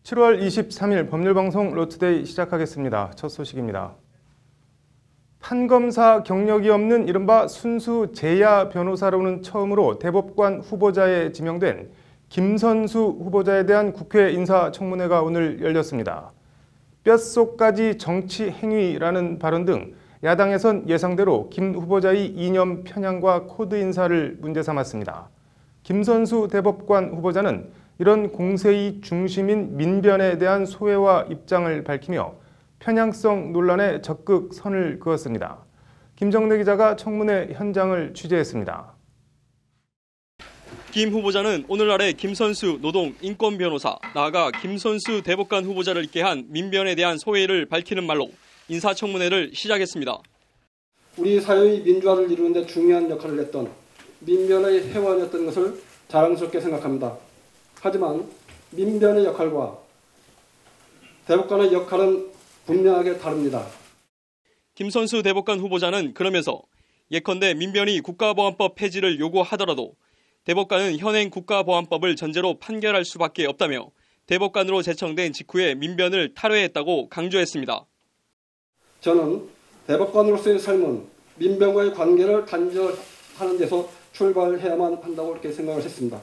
7월 23일 법률방송 로투데이 시작하겠습니다. 첫 소식입니다. 판검사 경력이 없는 이른바 순수 재야 변호사로는 처음으로 대법관 후보자에 지명된 김선수 후보자에 대한 국회 인사청문회가 오늘 열렸습니다. 뼛속까지 정치 행위라는 발언 등 야당에선 예상대로 김 후보자의 이념 편향과 코드 인사를 문제 삼았습니다. 김선수 대법관 후보자는 이런 공세의 중심인 민변에 대한 소회와 입장을 밝히며 편향성 논란에 적극 선을 그었습니다. 김정래 기자가 청문회 현장을 취재했습니다. 김 후보자는 오늘날의 김선수 노동 인권 변호사, 나아가 김선수 대법관 후보자를 있게 한 민변에 대한 소회를 밝히는 말로 인사청문회를 시작했습니다. 우리 사회의 민주화를 이루는 데 중요한 역할을 했던 민변의 회원이었던 것을 자랑스럽게 생각합니다. 하지만 민변의 역할과 대법관의 역할은 분명하게 다릅니다. 김선수 대법관 후보자는 그러면서 예컨대 민변이 국가보안법 폐지를 요구하더라도 대법관은 현행 국가보안법을 전제로 판결할 수밖에 없다며 대법관으로 제청된 직후에 민변을 탈회했다고 강조했습니다. 저는 대법관으로서의 삶은 민변과의 관계를 단절하는 데서 출발해야만 한다고 이렇게 생각을 했습니다.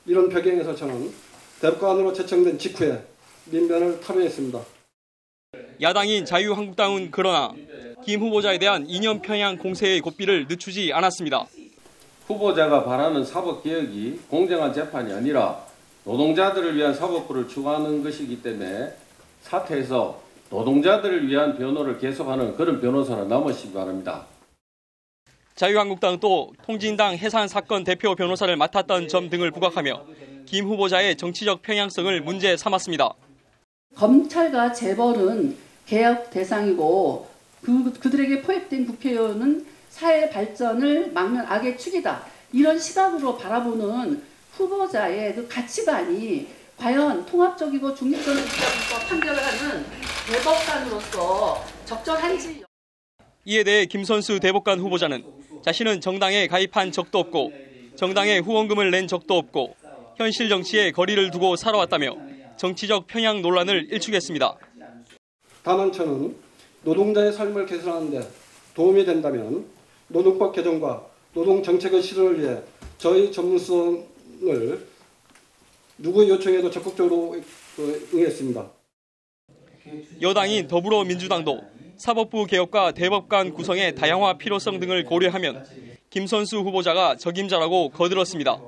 이런 배경에서 저는 대법관으로 제청된 직후에 민변을 탈회했습니다. 야당인 자유한국당은 그러나 김 후보자에 대한 이념 편향 공세의 고삐를 늦추지 않았습니다. 후보자가 바라는 사법개혁이 공정한 재판이 아니라 노동자들을 위한 사법부를 추구하는 것이기 때문에 사퇴해서 노동자들을 위한 변호를 계속하는 그런 변호사로 남으시기 바랍니다. 자유한국당은 또 통진당 해산 사건 대표 변호사를 맡았던 점 등을 부각하며 김 후보자의 정치적 편향성을 문제 삼았습니다. 검찰과 재벌은 개혁 대상이고 그들에게 포획된 국회의원은 사회 발전을 막는 악의 축이다. 이런 시각으로 바라보는 후보자의 그 가치관이 과연 통합적이고 중립적인 시각에서 판결을 하는 대법관으로서 적절한지. 이에 대해 김선수 대법관 후보자는 자신은 정당에 가입한 적도 없고 정당에 후원금을 낸 적도 없고 현실 정치에 거리를 두고 살아왔다며 정치적 편향 논란을 일축했습니다. 다만 저는 노동자의 삶을 개선하는 데 도움이 된다면 노동법 개정과 노동정책의 실현을 위해 저희 전문성을 누구의 요청에도 적극적으로 응했습니다. 여당인 더불어민주당도 사법부 개혁과 대법관 구성의 다양화 필요성 등을 고려하면 김선수 후보자가 적임자라고 거들었습니다.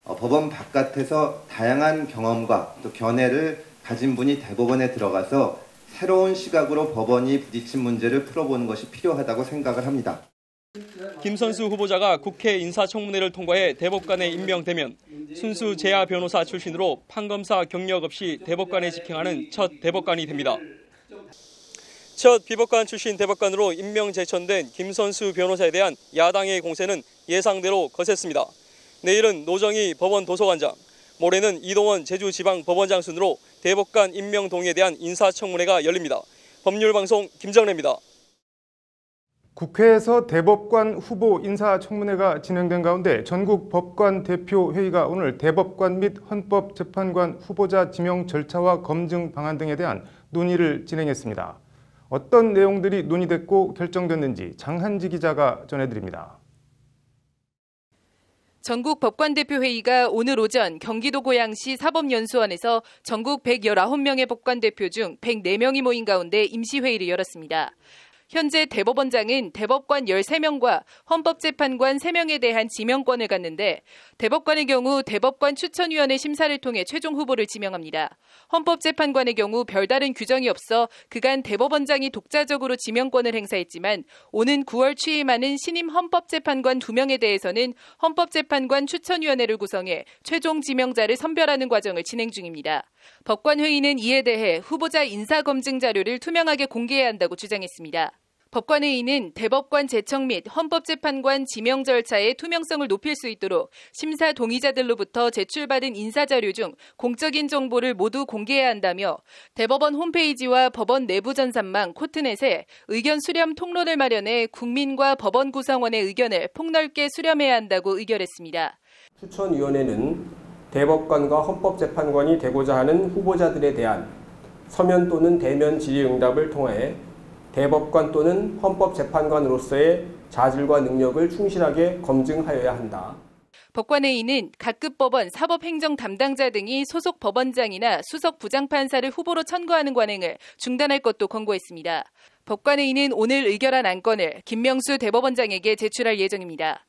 법원 바깥에서 다양한 경험과 또 견해를 가진 분이 대법원에 들어가서 새로운 시각으로 법원이 부딪힌 문제를 풀어보는 것이 필요하다고 생각을 합니다. 김선수 후보자가 국회 인사청문회를 통과해 대법관에 임명되면 순수 재야 변호사 출신으로 판검사 경력 없이 대법관에 직행하는 첫 대법관이 됩니다. 첫 비법관 출신 대법관으로 임명 제청된 김선수 변호사에 대한 야당의 공세는 예상대로 거셌습니다. 내일은 노정희 법원 도서관장, 모레는 이동원 제주지방법원장 순으로 대법관 임명 동의에 대한 인사청문회가 열립니다. 법률방송 김정래입니다. 국회에서 대법관 후보 인사청문회가 진행된 가운데 전국 법관 대표 회의가 오늘 대법관 및 헌법재판관 후보자 지명 절차와 검증 방안 등에 대한 논의를 진행했습니다. 어떤 내용들이 논의됐고 결정됐는지 장한지 기자가 전해드립니다. 전국 법관대표회의가 오늘 오전 경기도 고양시 사법연수원에서 전국 119명의 법관대표 중 104명이 모인 가운데 임시회의를 열었습니다. 현재 대법원장은 대법관 13명과 헌법재판관 3명에 대한 지명권을 갖는데 대법관의 경우 대법관 추천위원회 심사를 통해 최종 후보를 지명합니다. 헌법재판관의 경우 별다른 규정이 없어 그간 대법원장이 독자적으로 지명권을 행사했지만 오는 9월 취임하는 신임 헌법재판관 2명에 대해서는 헌법재판관 추천위원회를 구성해 최종 지명자를 선별하는 과정을 진행 중입니다. 법관회의는 이에 대해 후보자 인사검증 자료를 투명하게 공개해야 한다고 주장했습니다. 법관회의는 대법관 제청 및 헌법재판관 지명 절차의 투명성을 높일 수 있도록 심사 동의자들로부터 제출받은 인사자료 중 공적인 정보를 모두 공개해야 한다며 대법원 홈페이지와 법원 내부 전산망 코트넷에 의견 수렴 통로를 마련해 국민과 법원 구성원의 의견을 폭넓게 수렴해야 한다고 의결했습니다. 추천위원회는 대법관과 헌법재판관이 되고자 하는 후보자들에 대한 서면 또는 대면 질의응답을 통해 대법관 또는 헌법재판관으로서의 자질과 능력을 충실하게 검증하여야 한다. 법관회의는 각급 법원 사법행정 담당자 등이 소속 법원장이나 수석 부장판사를 후보로 천거하는 관행을 중단할 것도 권고했습니다. 법관회의는 오늘 의결한 안건을 김명수 대법원장에게 제출할 예정입니다.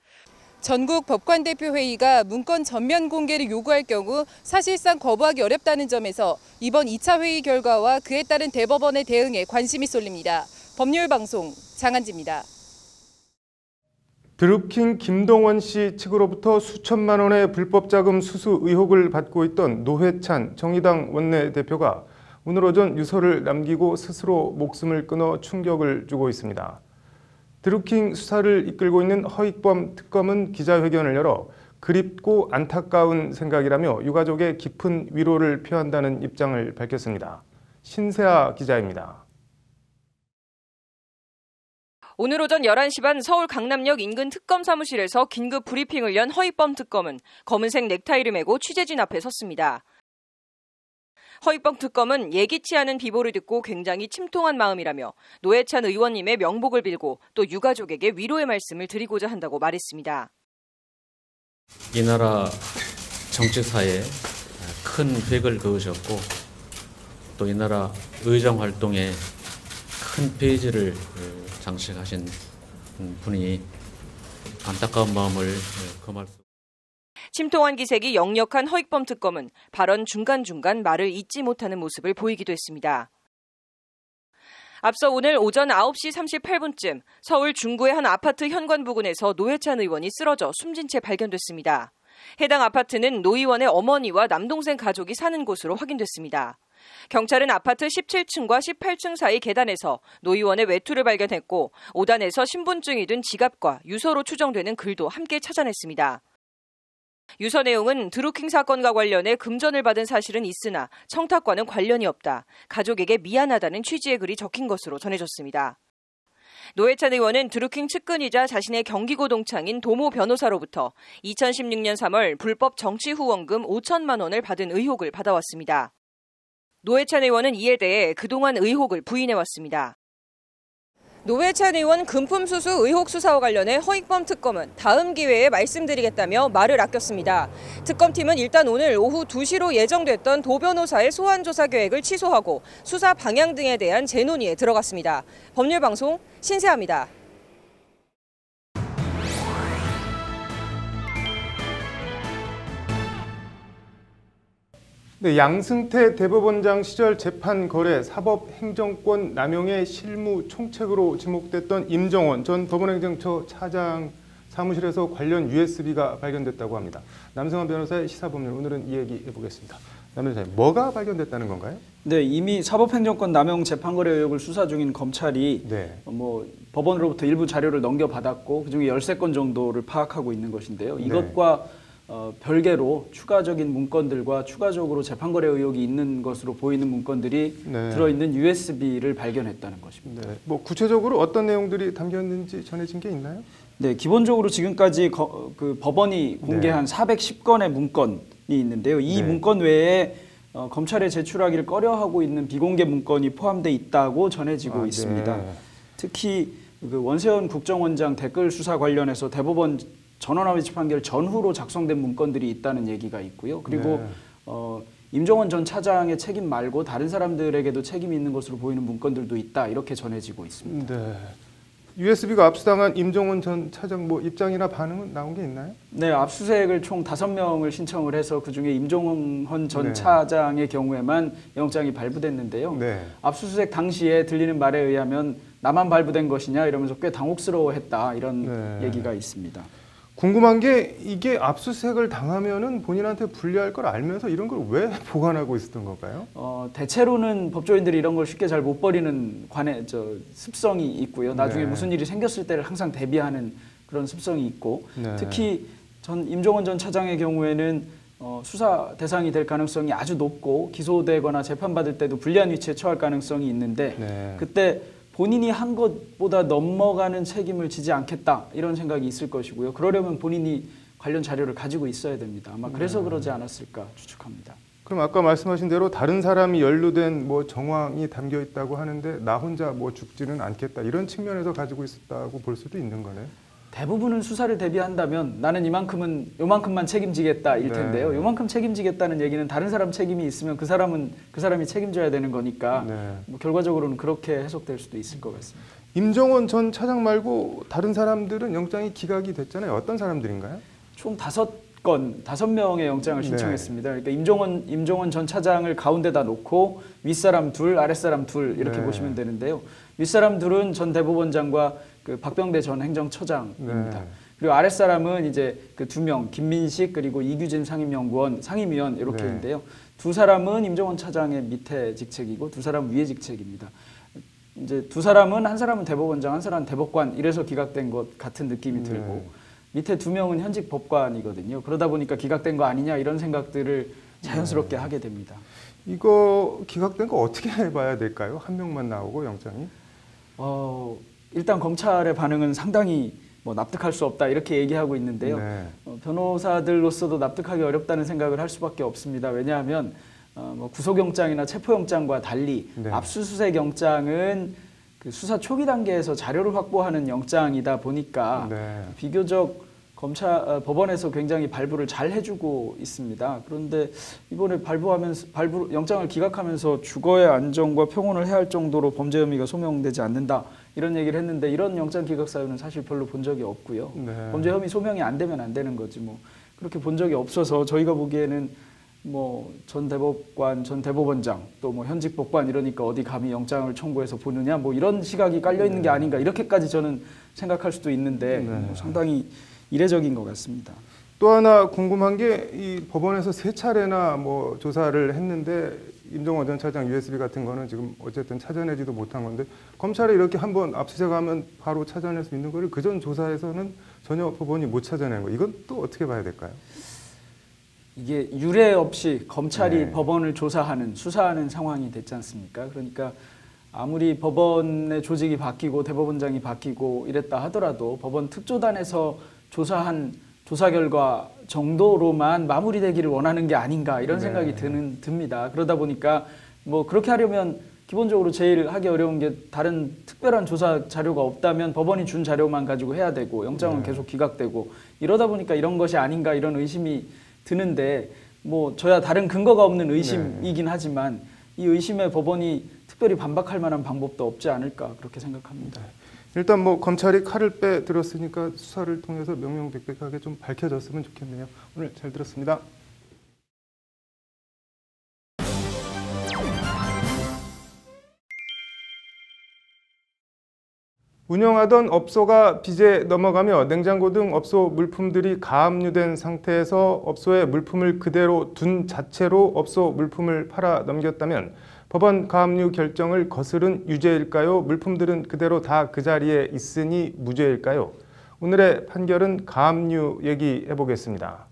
전국 법관대표회의가 문건 전면 공개를 요구할 경우 사실상 거부하기 어렵다는 점에서 이번 2차 회의 결과와 그에 따른 대법원의 대응에 관심이 쏠립니다. 법률방송 장한지입니다. 드루킹 김동원 씨 측으로부터 수천만 원의 불법 자금 수수 의혹을 받고 있던 노회찬 정의당 원내대표가 오늘 오전 유서를 남기고 스스로 목숨을 끊어 충격을 주고 있습니다. 드루킹 수사를 이끌고 있는 허익범 특검은 기자회견을 열어 그립고 안타까운 생각이라며 유가족에 깊은 위로를 표한다는 입장을 밝혔습니다. 신세아 기자입니다. 오늘 오전 11시 반 서울 강남역 인근 특검 사무실에서 긴급 브리핑을 연 허익범 특검은 검은색 넥타이를 메고 취재진 앞에 섰습니다. 허익범 특검은 예기치 않은 비보를 듣고 굉장히 침통한 마음이라며 노회찬 의원님의 명복을 빌고 또 유가족에게 위로의 말씀을 드리고자 한다고 말했습니다. 이 나라 정치사에 큰 획을 그으셨고 또 이 나라 의정 활동에 큰 페이지를 장식하신 분이 안타까운 마음을 금할 수. 침통한 기색이 역력한 허익범 특검은 발언 중간중간 말을 잇지 못하는 모습을 보이기도 했습니다. 앞서 오늘 오전 9시 38분쯤 서울 중구의 한 아파트 현관 부근에서 노회찬 의원이 쓰러져 숨진 채 발견됐습니다. 해당 아파트는 노 의원의 어머니와 남동생 가족이 사는 곳으로 확인됐습니다. 경찰은 아파트 17층과 18층 사이 계단에서 노 의원의 외투를 발견했고 5단에서 신분증이 든 지갑과 유서로 추정되는 글도 함께 찾아냈습니다. 유서 내용은 드루킹 사건과 관련해 금전을 받은 사실은 있으나 청탁과는 관련이 없다. 가족에게 미안하다는 취지의 글이 적힌 것으로 전해졌습니다. 노회찬 의원은 드루킹 측근이자 자신의 경기고 동창인 도모 변호사로부터 2016년 3월 불법 정치 후원금 5천만 원을 받은 의혹을 받아왔습니다. 노회찬 의원은 이에 대해 그동안 의혹을 부인해왔습니다. 노회찬 의원 금품 수수 의혹 수사와 관련해 허익범 특검은 다음 기회에 말씀드리겠다며 말을 아꼈습니다. 특검팀은 일단 오늘 오후 2시로 예정됐던 도 변호사의 소환 조사 계획을 취소하고 수사 방향 등에 대한 재논의에 들어갔습니다. 법률방송 신세아입니다. 네, 양승태 대법원장 시절 재판 거래 사법행정권 남용의 실무 총책으로 지목됐던 임정원 전 법원행정처 차장 사무실에서 관련 USB가 발견됐다고 합니다. 남성환 변호사의 시사법률, 오늘은 이 얘기 해보겠습니다. 남 변호사님, 뭐가 발견됐다는 건가요? 네, 이미 사법행정권 남용 재판거래 의혹을 수사 중인 검찰이 법원으로부터 일부 자료를 넘겨받았고 그중에 13건 정도를 파악하고 있는 것인데요. 이것과 별개로 추가적인 문건들과 추가적으로 재판거래 의혹이 있는 것으로 보이는 문건들이 들어있는 USB를 발견했다는 것입니다. 뭐 구체적으로 어떤 내용들이 담겼는지 전해진 게 있나요? 네, 기본적으로 지금까지 그 법원이 공개한 410건의 문건이 있는데요. 이 문건 외에 검찰에 제출하기를 꺼려하고 있는 비공개 문건이 포함되어 있다고 전해지고 있습니다. 특히 그 원세훈 국정원장 댓글 수사 관련해서 대법원 전원합의 재판결 전후로 작성된 문건들이 있다는 얘기가 있고요. 그리고 임정원 전 차장의 책임 말고 다른 사람들에게도 책임이 있는 것으로 보이는 문건들도 있다. 이렇게 전해지고 있습니다. USB가 압수당한 임정원 전 차장 뭐 입장이나 반응은 나온 게 있나요? 네, 압수수색을 총 5명을 신청을 해서 그중에 임정원 전 차장의 경우에만 영장이 발부됐는데요. 압수수색 당시에 들리는 말에 의하면 나만 발부된 것이냐 이러면서 꽤 당혹스러워했다 이런 얘기가 있습니다. 궁금한 게 이게 압수수색을 당하면은 본인한테 불리할 걸 알면서 이런 걸 왜 보관하고 있었던 걸까요? 대체로는 법조인들이 이런 걸 쉽게 잘 못 버리는 습성이 있고요. 나중에 무슨 일이 생겼을 때를 항상 대비하는 그런 습성이 있고 특히 임종원 전 차장의 경우에는 수사 대상이 될 가능성이 아주 높고 기소되거나 재판받을 때도 불리한 위치에 처할 가능성이 있는데 그때 본인이 한 것보다 넘어가는 책임을 지지 않겠다 이런 생각이 있을 것이고요. 그러려면 본인이 관련 자료를 가지고 있어야 됩니다. 아마 그래서 그러지 않았을까 추측합니다. 그럼 아까 말씀하신 대로 다른 사람이 연루된 뭐 정황이 담겨 있다고 하는데 나 혼자 뭐 죽지는 않겠다 이런 측면에서 가지고 있었다고 볼 수도 있는 거네요. 대부분은 수사를 대비한다면 나는 요만큼만 책임지겠다일 텐데요. 요만큼 책임지겠다는 얘기는 다른 사람 책임이 있으면 그 사람이 책임져야 되는 거니까 뭐 결과적으로는 그렇게 해석될 수도 있을 것 같습니다. 임종원 전 차장 말고 다른 사람들은 영장이 기각이 됐잖아요. 어떤 사람들인가요? 총 5명의 영장을 신청했습니다. 그러니까 임종원 전 차장을 가운데다 놓고 윗사람 둘, 아랫사람 둘 이렇게 보시면 되는데요. 윗사람 둘은 전 대법원장과 그 박병대 전 행정처장입니다. 그리고 아랫사람은 이제 그 2명, 김민식 그리고 이규진 상임위원 이렇게인데요. 두 사람은 임종원 차장의 밑에 직책이고 두 사람은 위에 직책입니다. 이제 두 사람은 한 사람은 대법원장, 한 사람은 대법관 이래서 기각된 것 같은 느낌이 들고 밑에 2명은 현직 법관이거든요. 그러다 보니까 기각된 거 아니냐 이런 생각들을 자연스럽게 하게 됩니다. 이거 기각된 거 어떻게 봐야 될까요? 한 명만 나오고 영장이? 일단 검찰의 반응은 상당히 뭐 납득할 수 없다 이렇게 얘기하고 있는데요. 변호사들로서도 납득하기 어렵다는 생각을 할 수밖에 없습니다. 왜냐하면 뭐 구속영장이나 체포영장과 달리 압수수색 영장은 그 수사 초기 단계에서 자료를 확보하는 영장이다 보니까 비교적 법원에서 굉장히 발부를 잘 해주고 있습니다. 그런데 이번에 영장을 기각하면서 주거의 안정과 평온을 해할 정도로 범죄 혐의가 소명되지 않는다 이런 얘기를 했는데 이런 영장 기각 사유는 사실 별로 본 적이 없고요. 범죄 혐의 소명이 안 되면 안 되는 거지 뭐 그렇게 본 적이 없어서 저희가 보기에는 뭐 전 대법관, 전 대법원장 또 뭐 현직 법관 이러니까 어디 감히 영장을 청구해서 보느냐 뭐 이런 시각이 깔려 있는 게 아닌가 이렇게까지 저는 생각할 수도 있는데 뭐 상당히 이례적인 것 같습니다. 또 하나 궁금한 게 이 법원에서 3차례나 뭐 조사를 했는데 임종원 전 차장 USB 같은 거는 지금 어쨌든 찾아내지도 못한 건데 검찰이 이렇게 한번 압수수색하면 바로 찾아낼 수 있는 거를 그전 조사에서는 전혀 법원이 못 찾아낸 거. 이건 또 어떻게 봐야 될까요? 이게 유례 없이 검찰이 법원을 수사하는 상황이 됐지 않습니까? 그러니까 아무리 법원의 조직이 바뀌고 대법원장이 바뀌고 이랬다 하더라도 법원 특조단에서 조사한 조사 결과 정도로만 마무리되기를 원하는 게 아닌가 이런 생각이 듭니다. 그러다 보니까 뭐 그렇게 하려면 기본적으로 제일 하기 어려운 게 다른 특별한 조사 자료가 없다면 법원이 준 자료만 가지고 해야 되고 영장은 계속 기각되고 이러다 보니까 이런 것이 아닌가 이런 의심이 드는데 뭐 저야 다른 근거가 없는 의심이긴 하지만 이 의심에 법원이 특별히 반박할 만한 방법도 없지 않을까 그렇게 생각합니다. 일단 뭐 검찰이 칼을 빼들었으니까 수사를 통해서 명명백백하게 좀 밝혀졌으면 좋겠네요. 오늘 잘 들었습니다. 운영하던 업소가 빚에 넘어가며 냉장고 등 업소 물품들이 가압류된 상태에서 업소에 물품을 그대로 둔 자체로 업소 물품을 팔아 넘겼다면 법원 가압류 결정을 거스른 유죄일까요? 물품들은 그대로 다 그 자리에 있으니 무죄일까요? 오늘의 판결은 가압류 얘기해 보겠습니다.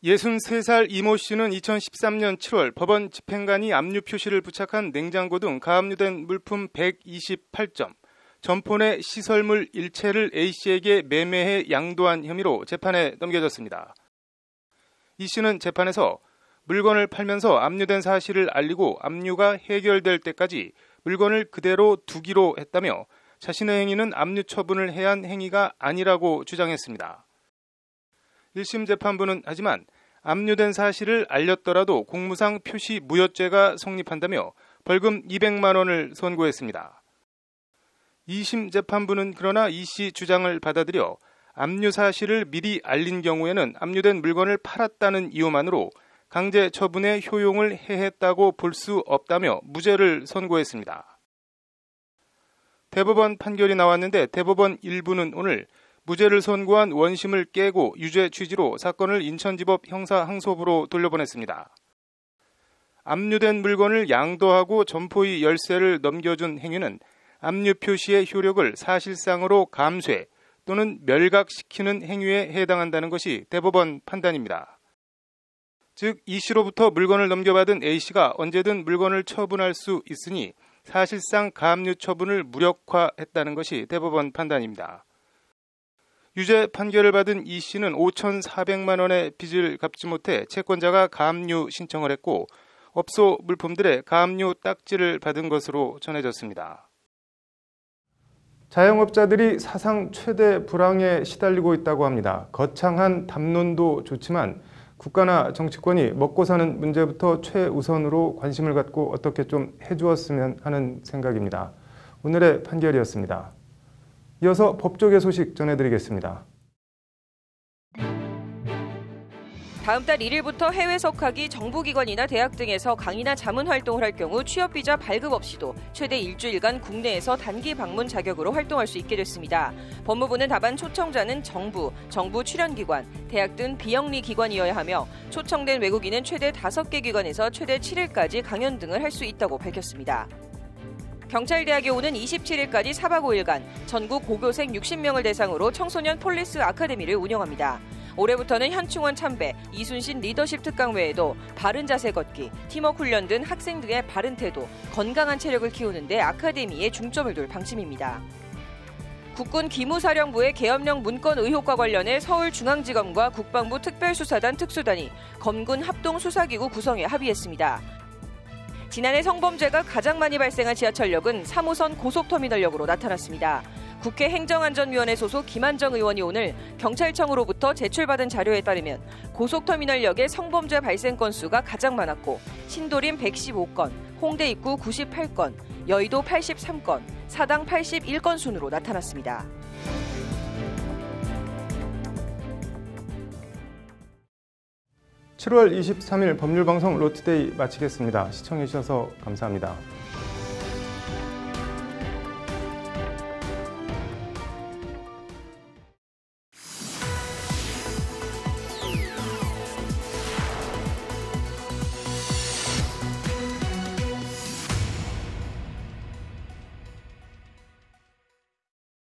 63살 이모 씨는 2013년 7월 법원 집행관이 압류 표시를 부착한 냉장고 등 가압류된 물품 128점, 점포 내 시설물 일체를 A씨에게 매매해 양도한 혐의로 재판에 넘겨졌습니다. 이 씨는 재판에서 물건을 팔면서 압류된 사실을 알리고 압류가 해결될 때까지 물건을 그대로 두기로 했다며 자신의 행위는 압류 처분을 해야 한 행위가 아니라고 주장했습니다. 1심 재판부는 하지만 압류된 사실을 알렸더라도 공무상 표시 무효죄가 성립한다며 벌금 200만 원을 선고했습니다. 2심 재판부는 그러나 이 씨 주장을 받아들여 압류 사실을 미리 알린 경우에는 압류된 물건을 팔았다는 이유만으로 강제 처분의 효용을 해했다고 볼 수 없다며 무죄를 선고했습니다. 대법원 판결이 나왔는데 대법원 일부는 오늘 무죄를 선고한 원심을 깨고 유죄 취지로 사건을 인천지법 형사항소부로 돌려보냈습니다. 압류된 물건을 양도하고 점포의 열쇠를 넘겨준 행위는 압류 표시의 효력을 사실상으로 감쇄 또는 멸각시키는 행위에 해당한다는 것이 대법원 판단입니다. 즉, 이 씨로부터 물건을 넘겨받은 A씨가 언제든 물건을 처분할 수 있으니 사실상 가압류 처분을 무력화했다는 것이 대법원 판단입니다. 유죄 판결을 받은 이 씨는 5,400만 원의 빚을 갚지 못해 채권자가 가압류 신청을 했고 업소 물품들의 가압류 딱지를 받은 것으로 전해졌습니다. 자영업자들이 사상 최대 불황에 시달리고 있다고 합니다. 거창한 담론도 좋지만 국가나 정치권이 먹고 사는 문제부터 최우선으로 관심을 갖고 어떻게 좀 해주었으면 하는 생각입니다. 오늘의 판결이었습니다. 이어서 법조계 소식 전해드리겠습니다. 다음 달 1일부터 해외 석학이 정부기관이나 대학 등에서 강의나 자문 활동을 할 경우 취업비자 발급 없이도 최대 일주일간 국내에서 단기 방문 자격으로 활동할 수 있게 됐습니다. 법무부는 다만 초청자는 정부 출연기관, 대학 등 비영리 기관이어야 하며 초청된 외국인은 최대 5개 기관에서 최대 7일까지 강연 등을 할 수 있다고 밝혔습니다. 경찰대학이 오는 27일까지 4박 5일간 전국 고교생 60명을 대상으로 청소년 폴리스 아카데미를 운영합니다. 올해부터는 현충원 참배, 이순신 리더십 특강 외에도 바른 자세 걷기, 팀워크 훈련 등 학생 등의 바른 태도, 건강한 체력을 키우는 데 아카데미에 중점을 둘 방침입니다. 국군 기무사령부의 계엄령 문건 의혹과 관련해 서울중앙지검과 국방부 특별수사단 특수단이 검군 합동수사기구 구성에 합의했습니다. 지난해 성범죄가 가장 많이 발생한 지하철역은 3호선 고속터미널역으로 나타났습니다. 국회 행정안전위원회 소속 김한정 의원이 오늘 경찰청으로부터 제출받은 자료에 따르면 고속터미널역의 성범죄 발생 건수가 가장 많았고 신도림 115건, 홍대 입구 98건, 여의도 83건, 사당 81건 순으로 나타났습니다. (7월 23일) 법률방송 로투데이 마치겠습니다. 시청해주셔서 감사합니다.